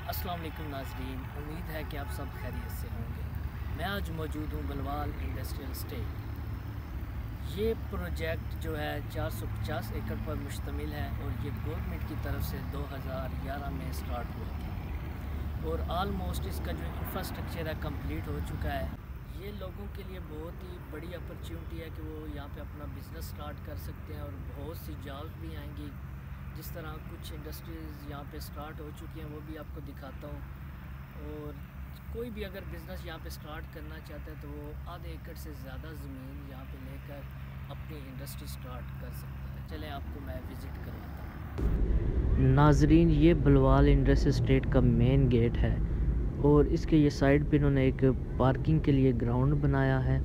अस्सलाम वालेकुम नाज़रीन, उम्मीद है कि आप सब खैरियत से होंगे। मैं आज मौजूद हूँ बलवाल इंडस्ट्रियल स्टेट। ये प्रोजेक्ट जो है 450 एकड़ पर मुश्तमिल है और ये गवर्नमेंट की तरफ से 2011 में स्टार्ट हुआ था और आलमोस्ट इसका जो इंफ्रास्ट्रक्चर है कंप्लीट हो चुका है। ये लोगों के लिए बहुत ही बड़ी अपॉर्चुनिटी है कि वो यहाँ पे अपना बिज़नेस स्टार्ट कर सकते हैं और बहुत सी जॉब्स भी आएंगी। जिस तरह कुछ इंडस्ट्रीज़ यहाँ पे स्टार्ट हो चुकी हैं वो भी आपको दिखाता हूँ। और कोई भी अगर बिज़नेस यहाँ पे स्टार्ट करना चाहता है तो वो आधे एकड़ से ज़्यादा ज़मीन यहाँ पे लेकर अपनी इंडस्ट्री स्टार्ट कर सकता है। चलें आपको मैं विज़िट करवाता हूँ। नाजरीन, ये बलवाल इंडस्ट्रियल स्टेट का मेन गेट है और इसके ये साइड पे इन्होंने एक पार्किंग के लिए ग्राउंड बनाया है।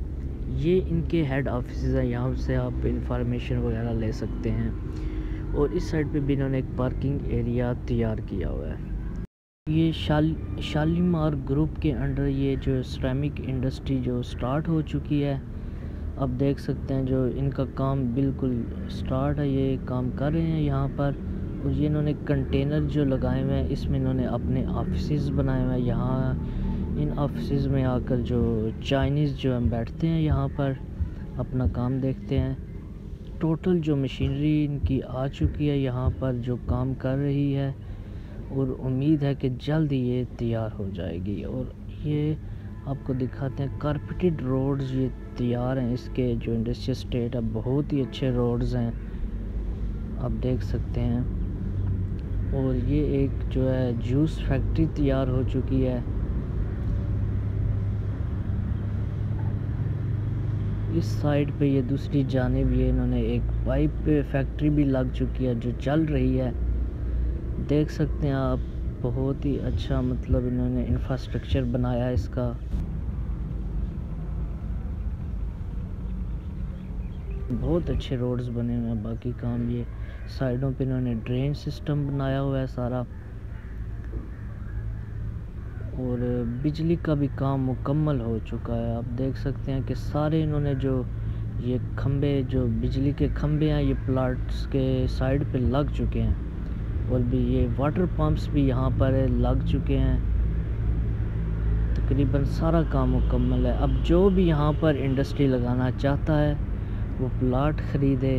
ये इनके हेड ऑफिस है, यहाँ से आप इंफॉर्मेशन वगैरह ले सकते हैं। और इस साइड पे भी इन्होंने एक पार्किंग एरिया तैयार किया हुआ है। ये शालीमार ग्रुप के अंडर ये जो सिरेमिक इंडस्ट्री जो स्टार्ट हो चुकी है। आप देख सकते हैं जो इनका काम बिल्कुल स्टार्ट है, ये काम कर रहे हैं यहाँ पर। और ये इन्होंने कंटेनर जो लगाए हुए हैं इसमें इन्होंने अपने ऑफिस बनाए हुए हैं। यहाँ इन ऑफिस में आकर जो चाइनीज़ जो हम बैठते हैं यहाँ पर अपना काम देखते हैं। टोटल जो मशीनरी इनकी आ चुकी है यहाँ पर जो काम कर रही है और उम्मीद है कि जल्द ही ये तैयार हो जाएगी। और ये आपको दिखाते हैं कारपेटेड रोड्स ये तैयार हैं। इसके जो इंडस्ट्रियल स्टेट है बहुत ही अच्छे रोड्स हैं, आप देख सकते हैं। और ये एक जो है जूस फैक्ट्री तैयार हो चुकी है। इस साइड पे ये दूसरी जानिब ये इन्होंने एक पाइप पे फैक्ट्री भी लग चुकी है जो चल रही है। देख सकते हैं आप, बहुत ही अच्छा मतलब इन्होंने इंफ्रास्ट्रक्चर बनाया है इसका। बहुत अच्छे रोड्स बने हुए हैं। बाकी काम ये साइडों पे इन्होंने ड्रेन सिस्टम बनाया हुआ है सारा। और बिजली का भी काम मुकम्मल हो चुका है। आप देख सकते हैं कि सारे इन्होंने जो ये खंबे जो बिजली के खंबे हैं ये प्लाट्स के साइड पे लग चुके हैं। और भी ये वाटर पंप्स भी यहाँ पर लग चुके हैं। तकरीबन सारा काम मुकम्मल है। अब जो भी यहाँ पर इंडस्ट्री लगाना चाहता है वो प्लाट ख़रीदे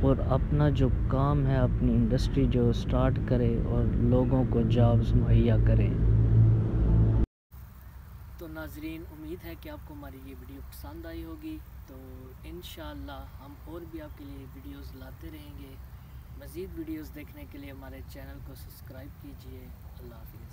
और अपना जो काम है अपनी इंडस्ट्री जो स्टार्ट करे और लोगों को जॉब्स मुहैया करें। तो नाजरीन, उम्मीद है कि आपको हमारी ये वीडियो पसंद आई होगी। तो इंशाअल्लाह हम और भी आपके लिए वीडियोस लाते रहेंगे। मज़ीद वीडियोस देखने के लिए हमारे चैनल को सब्सक्राइब कीजिए। अल्लाह हाफ़िज़।